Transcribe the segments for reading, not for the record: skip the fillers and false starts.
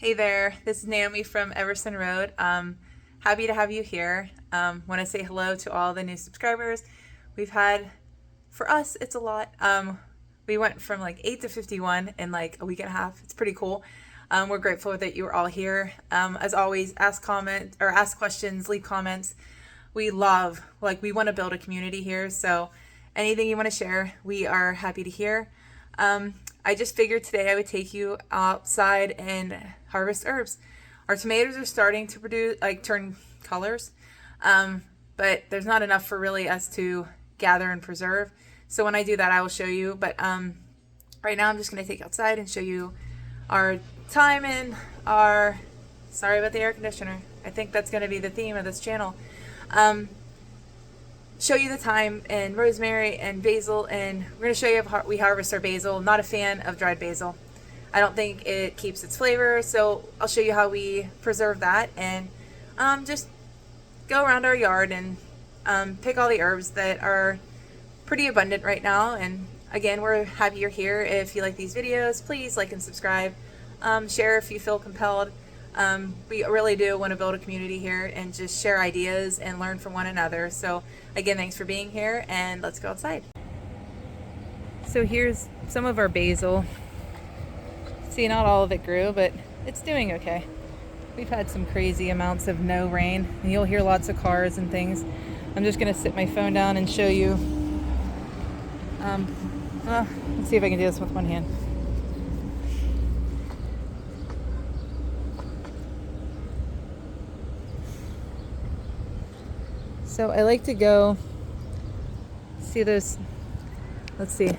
Hey there, this is Naomi from Everson Road. Happy to have you here. Want to say hello to all the new subscribers. We've had, for us, it's a lot. We went from like 8 to 51 in like a week and a half. It's pretty cool. We're grateful that you are all here. As always, ask questions, leave comments. We want to build a community here. So anything you want to share, we are happy to hear. I just figured today I would take you outside and harvest herbs. Our tomatoes are starting to turn colors, but there's not enough for really us to gather and preserve. So when I do that, I will show you. But right now I'm just going to take you outside and show you our time in our, sorry about the air conditioner. I think that's going to be the theme of this channel. Show you the thyme and rosemary and basil, and we're going to show you how we harvest our basil. Not a fan of dried basil. I don't think it keeps its flavor, so I'll show you how we preserve that and just go around our yard and pick all the herbs that are pretty abundant right now. And again, we're happy you're here. If you like these videos, please like and subscribe. Share if you feel compelled. We really do want to build a community here and just share ideas and learn from one another. So again, thanks for being here, and let's go outside. So here's some of our basil. See, not all of it grew, but it's doing okay. We've had some crazy amounts of no rain, and you'll hear lots of cars and things. I'm just going to sit my phone down and show you. Let's see if I can do this with one hand. So I like to go, see those, let's see,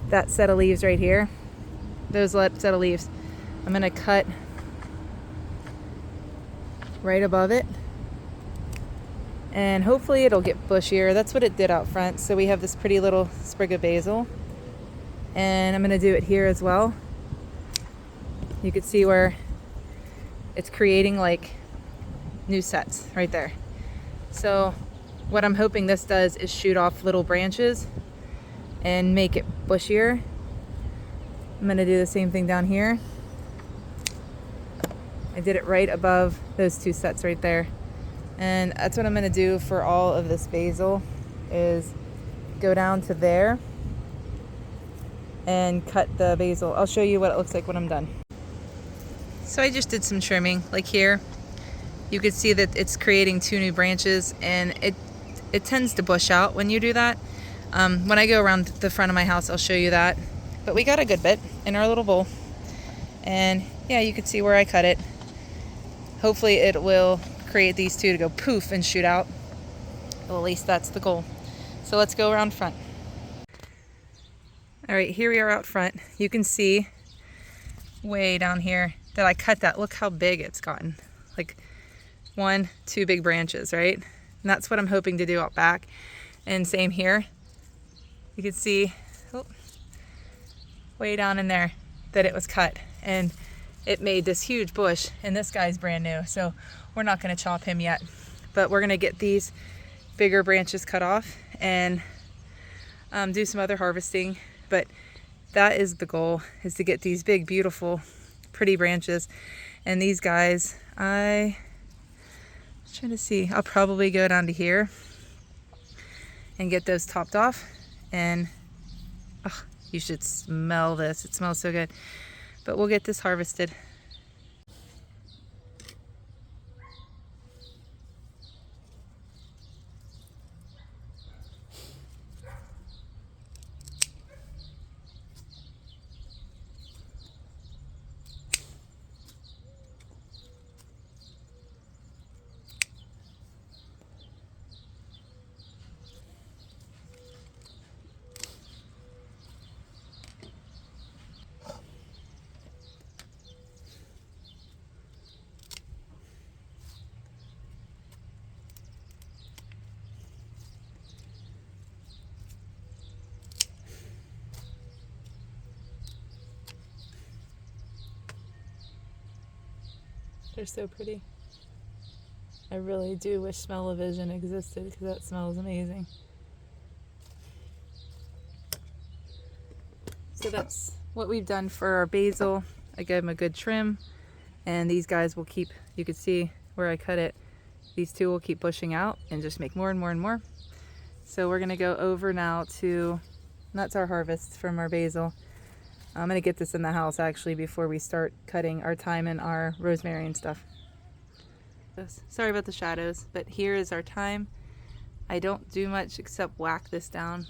that set of leaves right here, those set of leaves. I'm going to cut right above it, and hopefully it'll get bushier. That's what it did out front. So we have this pretty little sprig of basil, and I'm going to do it here as well. You can see where it's creating like new sets right there. So what I'm hoping this does is shoot off little branches and make it bushier. I'm going to do the same thing down here. I did it right above those two sets right there. And that's what I'm going to do for all of this basil, is go down to there and cut the basil. I'll show you what it looks like when I'm done. So I just did some trimming, like here. You can see that it's creating two new branches, and it tends to bush out when you do that. When I go around the front of my house, I'll show you that. But we got a good bit in our little bowl. And yeah, you can see where I cut it. Hopefully it will create these two to go poof and shoot out. Well, at least that's the goal. So let's go around front. All right, here we are out front. You can see way down here that I cut that. Look how big it's gotten. Like 1, 2 big branches, right? And that's what I'm hoping to do out back. And same here. You can see way down in there that it was cut, and it made this huge bush. And this guy's brand new, so we're not going to chop him yet, but we're going to get these bigger branches cut off and do some other harvesting. But that is the goal, is to get these big, beautiful, pretty branches. And these guys, I'm trying to see, I'll probably go down to here and get those topped off. And you should smell this. It smells so good. But we'll get this harvested. They're so pretty. I really do wish smell-o-vision existed, because that smells amazing. So that's what we've done for our basil. I gave them a good trim, and these guys will keep, you can see where I cut it, these two will keep bushing out and just make more and more and more. So we're gonna go over now to, that's our harvest from our basil. I'm gonna get this in the house actually before we start cutting our thyme and our rosemary and stuff. Sorry about the shadows, but here is our thyme. I don't do much except whack this down.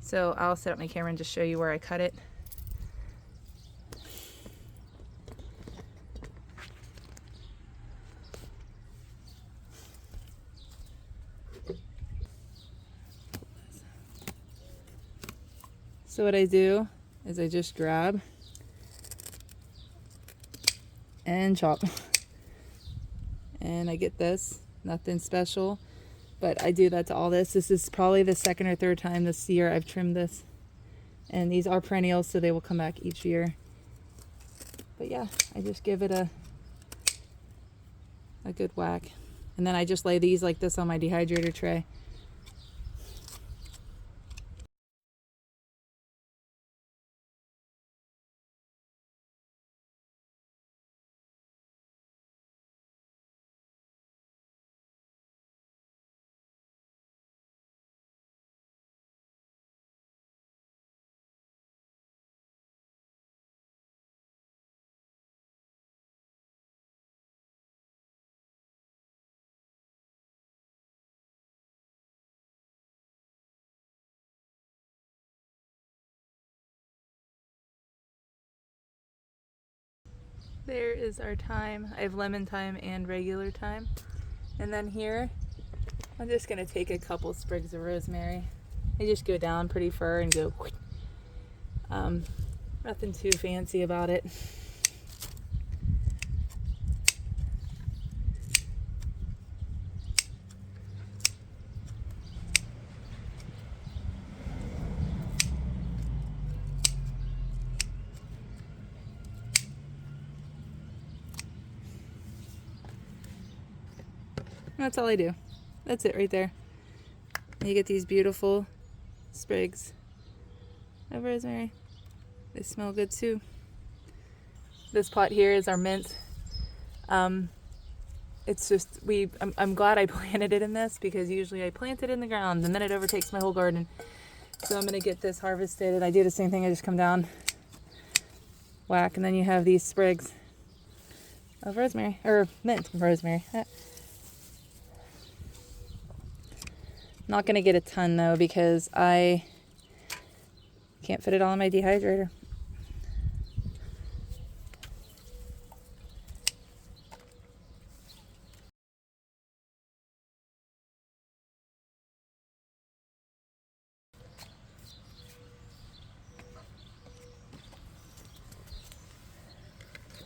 So I'll set up my camera and just show you where I cut it. So what I do is I just grab and chop. And I get this, nothing special, but I do that to all this. This is probably the second or third time this year I've trimmed this. And these are perennials, so they will come back each year. But yeah, I just give it a good whack. And then I just lay these like this on my dehydrator tray. There is our thyme. I have lemon thyme and regular thyme. And then here, I'm just gonna take a couple sprigs of rosemary. They just go down pretty far and go, nothing too fancy about it. That's all I do. That's it right there. And you get these beautiful sprigs of rosemary. They smell good too. This pot here is our mint. It's just, I'm glad I planted it in this, because usually I plant it in the ground and then it overtakes my whole garden. So I'm gonna get this harvested, and I do the same thing. I just come down, whack, and then you have these sprigs of rosemary, or mint rosemary. Not gonna get a ton though, because I can't fit it all in my dehydrator.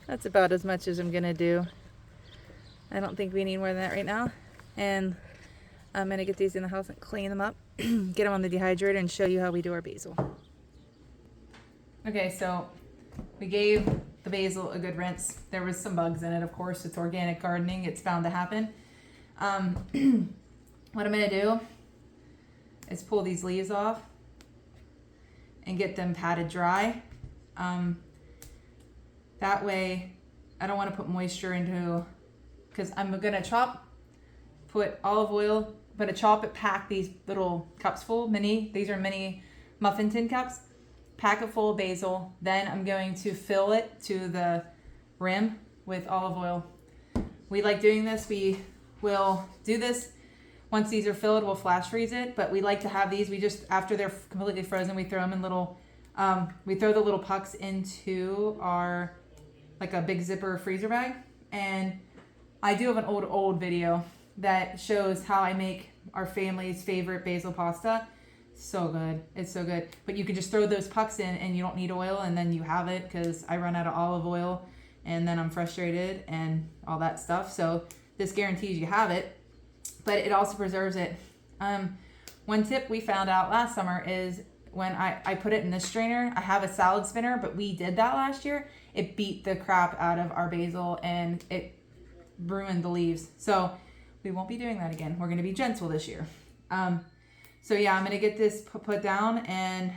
That's about as much as I'm gonna do. I don't think we need more than that right now. And I'm gonna get these in the house and clean them up, get them on the dehydrator, and show you how we do our basil. Okay, so we gave the basil a good rinse. There was some bugs in it, of course. It's organic gardening. It's bound to happen. What I'm gonna do is pull these leaves off and get them patted dry. That way, I don't want to put moisture into, because I'm gonna put olive oil, I'm gonna chop it, pack these little cups full, these are mini muffin tin cups, pack it full of basil. Then I'm going to fill it to the rim with olive oil. We like doing this. We will do this once these are filled. We'll flash freeze it, but we like to have these. We just, after they're completely frozen, we throw them in little, we throw the little pucks into our, like a big zipper freezer bag. And I do have an old video that shows how I make our family's favorite basil pasta. So good. It's so good. But you can just throw those pucks in and you don't need oil, and then you have it, because I run out of olive oil and then I'm frustrated and all that stuff. So this guarantees you have it, but it also preserves it. One tip we found out last summer is when I put it in this strainer, I have a salad spinner, but we did that last year. It beat the crap out of our basil and it ruined the leaves. So we won't be doing that again. We're going to be gentle this year. So yeah, I'm going to get this put down and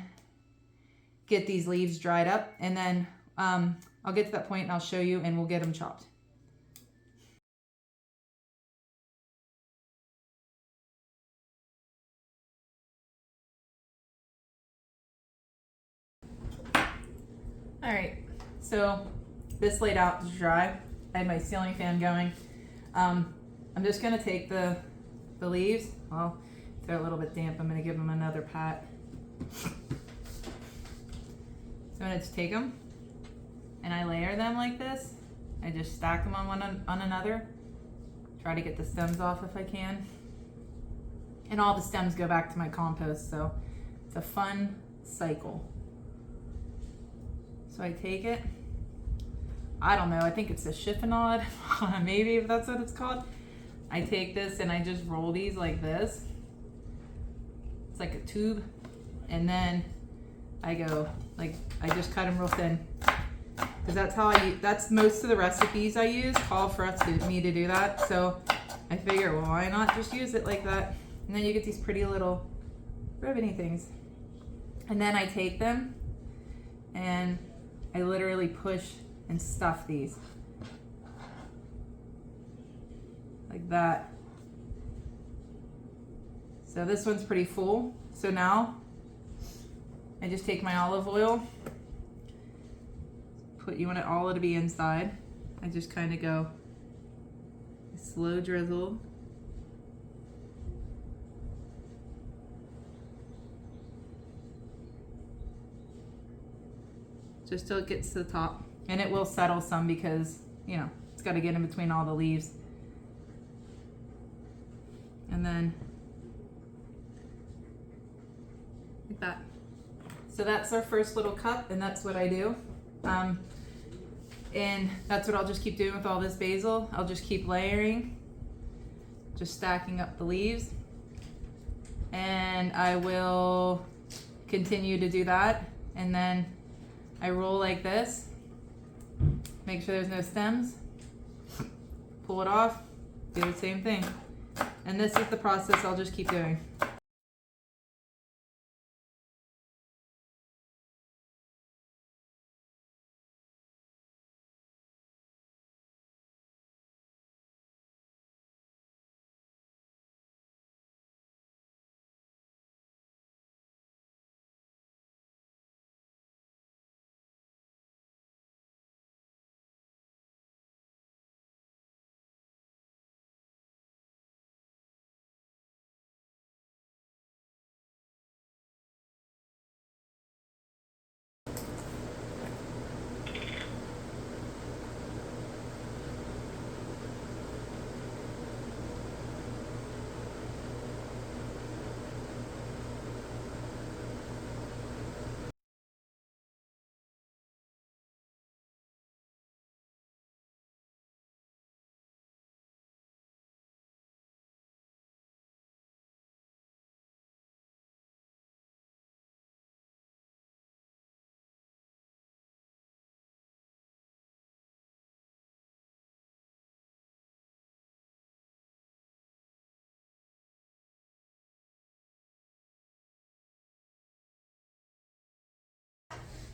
get these leaves dried up. And then I'll get to that point and I'll show you and we'll get them chopped. All right, so this laid out to dry. I had my ceiling fan going. I'm just gonna take the leaves. Well, they're a little bit damp. I'm gonna give them another pat. So I'm gonna just take them and I layer them like this. I just stack them on one on another. Try to get the stems off if I can. And all the stems go back to my compost, so it's a fun cycle. So I take it, I don't know, I think it's a chiffonade, maybe if that's what it's called. I take this and I just roll these like this. It's like a tube. And then I go, like, I just cut them real thin. Because that's how that's most of the recipes I use call for me to do that. So I figure, well, why not just use it like that? And then you get these pretty little ribbony things. And then I take them and I literally push and stuff these. Like that. So this one's pretty full. So now I just take my olive oil, you want it all to be inside. I just kind of go slow drizzle. Just till it gets to the top. And it will settle some because, you know, it's got to get in between all the leaves. And then, like that. So that's our first little cup, and that's what I do. And that's what I'll just keep doing with all this basil. I'll just keep layering, just stacking up the leaves. And I will continue to do that. And then I roll like this, make sure there's no stems, pull it off, do the same thing. And this is the process I'll just keep doing.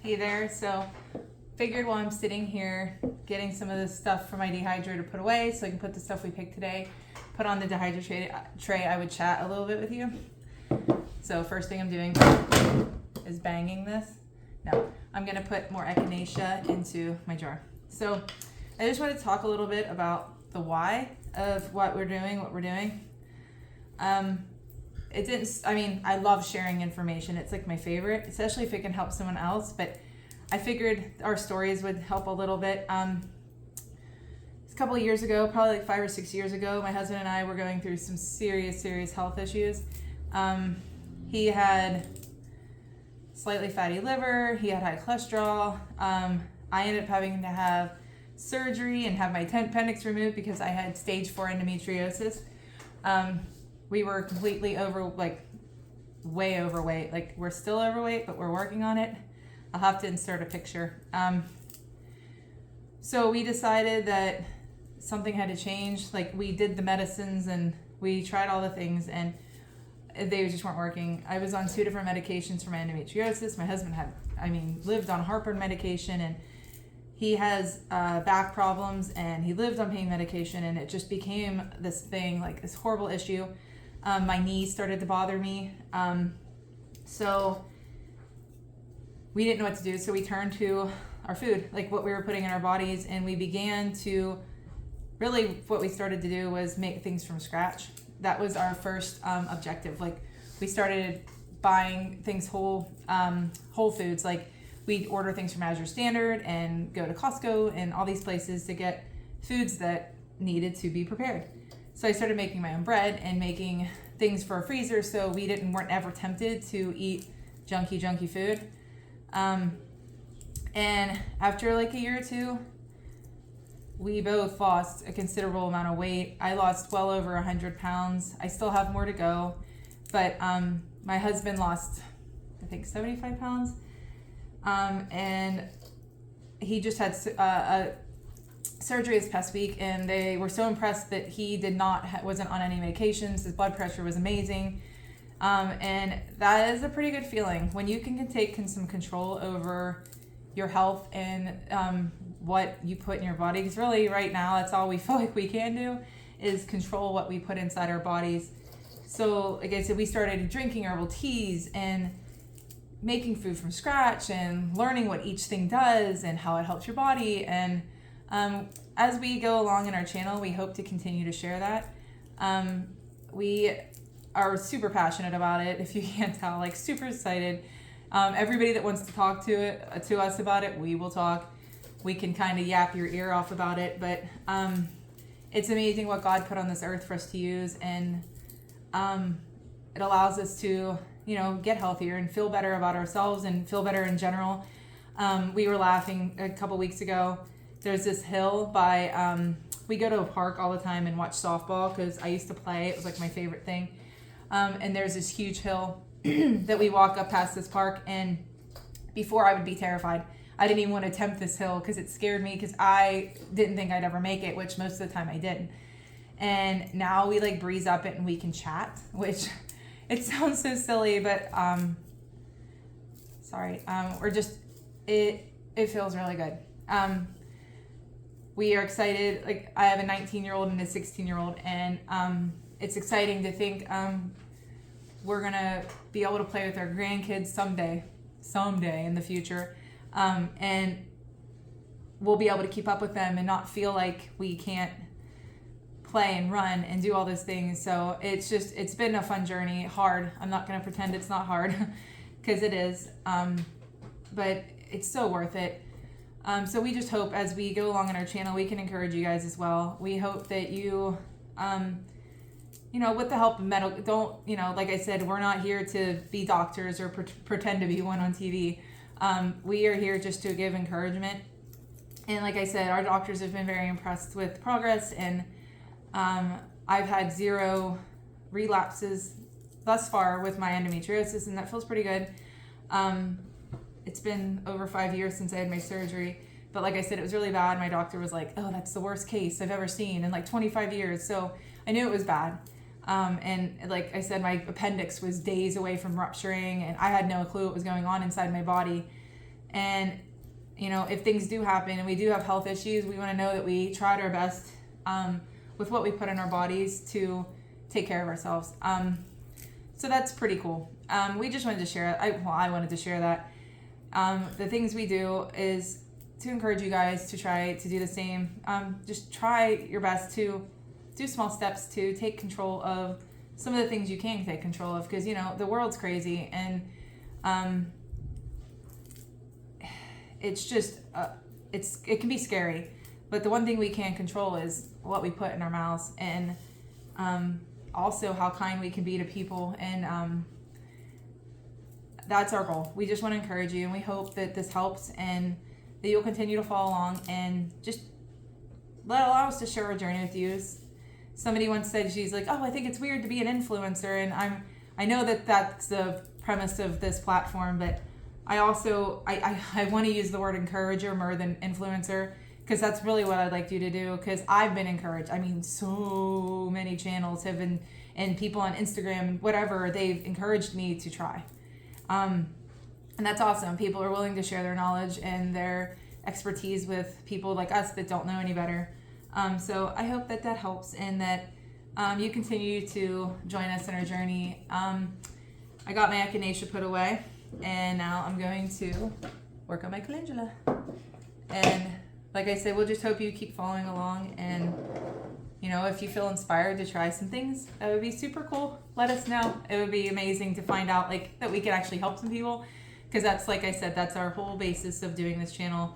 Hey there, so figured while I'm sitting here getting some of this stuff from my dehydrator put away so I can put the stuff we picked today, put on the dehydrator tray, I would chat a little bit with you. So first thing I'm doing is banging this. No, I'm gonna put more echinacea into my jar. So I just want to talk a little bit about the why of what we're doing. It didn't, I mean, I love sharing information. It's like my favorite, especially if it can help someone else. But I figured our stories would help a little bit. A couple of years ago, probably like 5 or 6 years ago, my husband and I were going through some serious health issues. He had slightly fatty liver. He had high cholesterol. I ended up having to have surgery and have my appendix removed because I had stage 4 endometriosis. We were completely way overweight. Like, we're still overweight, but we're working on it. I'll have to insert a picture. So we decided that something had to change. Like, we did the medicines and we tried all the things and they just weren't working. I was on 2 different medications for my endometriosis. My husband lived on heartburn medication, and he has back problems, and he lived on pain medication, and it just became this thing, like this horrible issue. My knees started to bother me. So we didn't know what to do. So we turned to our food, like what we were putting in our bodies. And we began to really, what we started to do was make things from scratch. That was our first objective. Like we started buying things whole foods. Like we'd order things from Azure Standard and go to Costco and all these places to get foods that needed to be prepared. So I started making my own bread and making things for a freezer, so we weren't ever tempted to eat junky food. And after like a year or two, we both lost a considerable amount of weight. I lost well over 100 pounds. I still have more to go, but my husband lost, I think, 75 pounds. And he just had a surgery this past week, and they were so impressed that he wasn't on any medications. His blood pressure was amazing. And that is a pretty good feeling when you can take some control over your health and what you put in your body. Because really right now, that's all we feel like we can do is control what we put inside our bodies. So like I said, we started drinking herbal teas and making food from scratch and learning what each thing does and how it helps your body. And as we go along in our channel, we hope to continue to share that. We are super passionate about it, if you can't tell, like super excited. Everybody that wants to talk to us about it, we will talk. We can kind of yap your ear off about it, but it's amazing what God put on this earth for us to use, and it allows us to, get healthier and feel better about ourselves and feel better in general. We were laughing a couple weeks ago. There's this hill by, we go to a park all the time and watch softball because I used to play. It was like my favorite thing. And there's this huge hill that we walk up past this park, and before I would be terrified. I didn't even want to attempt this hill because it scared me because I didn't think I'd ever make it, which most of the time I didn't. And now we like breeze up it and we can chat, which it sounds so silly, but we're just, it feels really good. We are excited. Like I have a 19-year-old and a 16-year-old, and it's exciting to think we're gonna be able to play with our grandkids someday in the future, and we'll be able to keep up with them and not feel like we can't play and run and do all those things. So it's been a fun journey. Hard. I'm not gonna pretend it's not hard because it is, but it's so worth it. So we just hope as we go along in our channel, we can encourage you guys as well. We hope that you, with the help of don't, like I said, we're not here to be doctors or pretend to be one on TV. We are here just to give encouragement. And like I said, our doctors have been very impressed with progress, and I've had 0 relapses thus far with my endometriosis, and that feels pretty good. It's been over 5 years since I had my surgery, but like I said, it was really bad. My doctor was like, oh, that's the worst case I've ever seen in like 25 years. So I knew it was bad. And like I said, my appendix was days away from rupturing, and I had no clue what was going on inside my body. And, if things do happen and we do have health issues, we want to know that we tried our best with what we put in our bodies to take care of ourselves. So that's pretty cool. We just wanted to share it. I wanted to share that. The things we do is to encourage you guys to try to do the same. Just try your best to do small steps to take control of some of the things you can take control of, because the world's crazy, and it's just it can be scary, but the one thing we can control is what we put in our mouths, and also how kind we can be to people, and that's our goal. We just want to encourage you, and we hope that this helps and that you'll continue to follow along and just allow us to share our journey with you. Somebody once said, she's like, oh, I think it's weird to be an influencer, and I know that that's the premise of this platform, but I also I want to use the word encourager more than influencer, because that's really what I'd like you to do, because I've been encouraged. I mean, so many channels have been, and people on Instagram and whatever, they've encouraged me to try. And that's awesome. People are willing to share their knowledge and their expertise with people like us that don't know any better. So I hope that that helps, and that you continue to join us in our journey. I got my echinacea put away, and now I'm going to work on my calendula. And like I said, we'll just hope you keep following along, and you know, if you feel inspired to try some things, that would be super cool. Let us know. It would be amazing to find out like that we could actually help some people, because that's, like I said, that's our whole basis of doing this channel.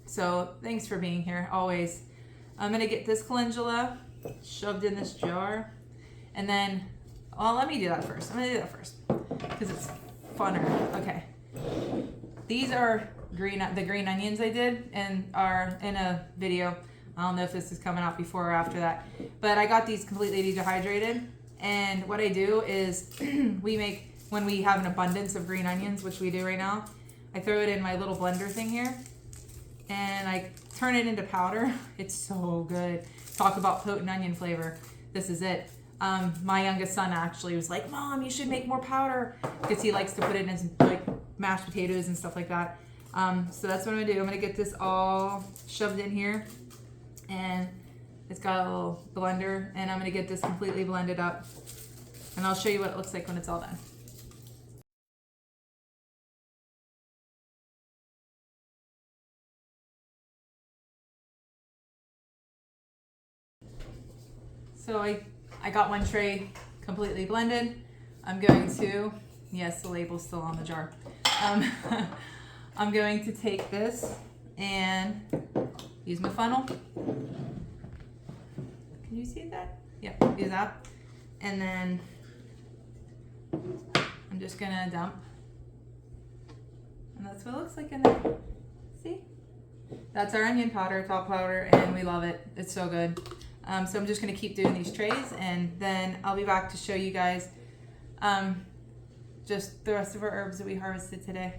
So thanks for being here always. I'm gonna get this calendula shoved in this jar, and then, well, let me do that first. I'm gonna do that first because it's funner. Okay. These are the green onions I did and are in a video. I don't know if this is coming out before or after that, but I got these completely dehydrated. And what I do is when we have an abundance of green onions, which we do right now, I throw it in my little blender thing here and I turn it into powder. It's so good. Talk about potent onion flavor. This is it. My youngest son actually was like, Mom, you should make more powder, because he likes to put it in like mashed potatoes and stuff like that. So that's what I'm gonna do. I'm gonna get this all shoved in here, and it's got a little blender, and I'm gonna get this completely blended up, and I'll show you what it looks like when it's all done. So I got one tray completely blended. I'm going to, yes, the label's still on the jar. I'm going to take this and use my funnel. Can you see that? Yep, use that. And then I'm just gonna dump. And that's what it looks like in there. See? That's our onion powder, top powder, and we love it. It's so good. So I'm just gonna keep doing these trays, and then I'll be back to show you guys just the rest of our herbs that we harvested today.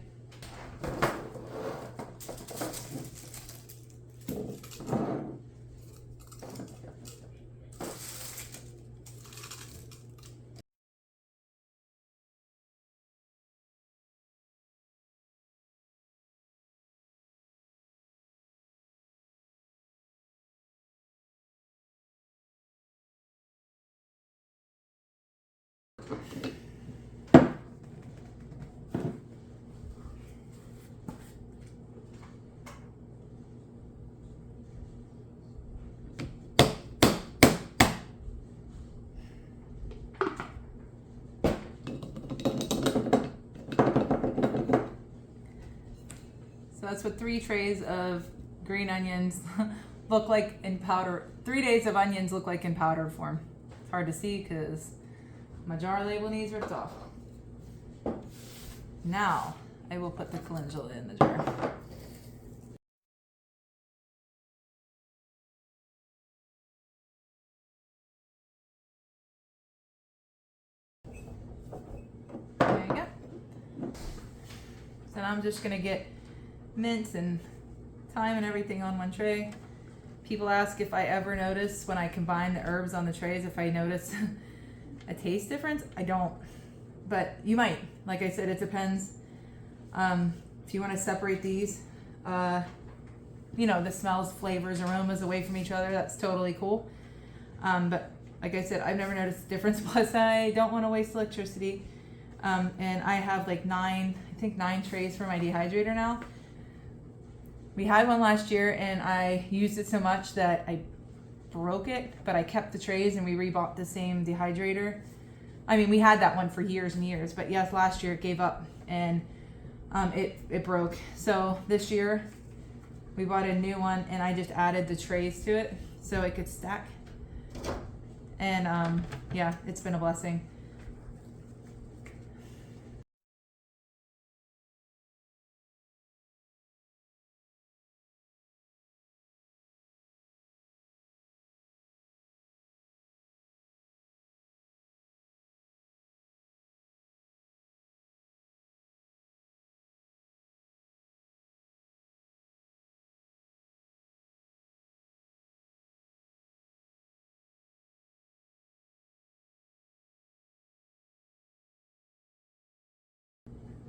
So that's what 3 trays of green onions look like in powder. 3 days of onions look like in powder form. It's hard to see because my jar label needs ripped off. Now I will put the calendula in the jar. There you go. So now I'm just gonna get mint and thyme and everything on one tray. People ask if I ever notice when I combine the herbs on the trays, if I notice a taste difference. I don't, but you might. Like I said, it depends. If you want to separate these, you know, the smells, flavors, aromas away from each other, that's totally cool. But like I said, I've never noticed a difference. Plus, I don't want to waste electricity. And I have like 9 trays for my dehydrator now. We had one last year and I used it so much that I broke it, but I kept the trays and we rebought the same dehydrator. I mean, we had that one for years and years, but yes, last year it gave up and it broke. So this year we bought a new one and I just added the trays to it so it could stack. And yeah, it's been a blessing.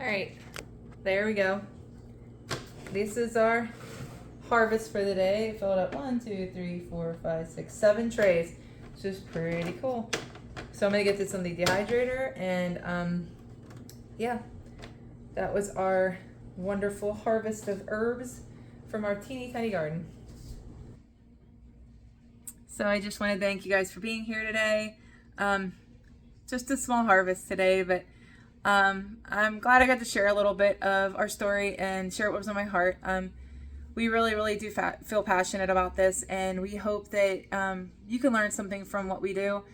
All right, there we go. this is our harvest for the day. I filled up 1, 2, 3, 4, 5, 6, 7 trays, which is pretty cool. So I'm gonna get this on the dehydrator, and yeah, that was our wonderful harvest of herbs from our teeny tiny garden. So I just want to thank you guys for being here today. Just a small harvest today, but I'm glad I got to share a little bit of our story and share what was on my heart. We really do feel passionate about this, and we hope that you can learn something from what we do.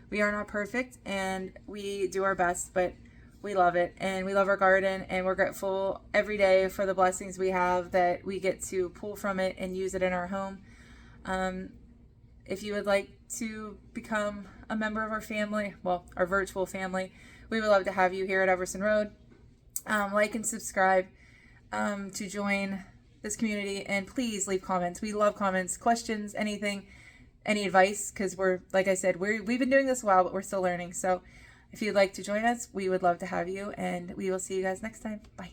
We are not perfect, and we do our best, but we love it, and we love our garden, and we're grateful every day for the blessings we have that we get to pull from it and use it in our home. If you would like to become a member of our family, well, our virtual family, we would love to have you here at Everson Road. Like and subscribe to join this community, and please leave comments. We love comments, questions, anything, any advice, because we're, like I said, we've been doing this a while, but we're still learning. So if you'd like to join us, we would love to have you, and we will see you guys next time. Bye.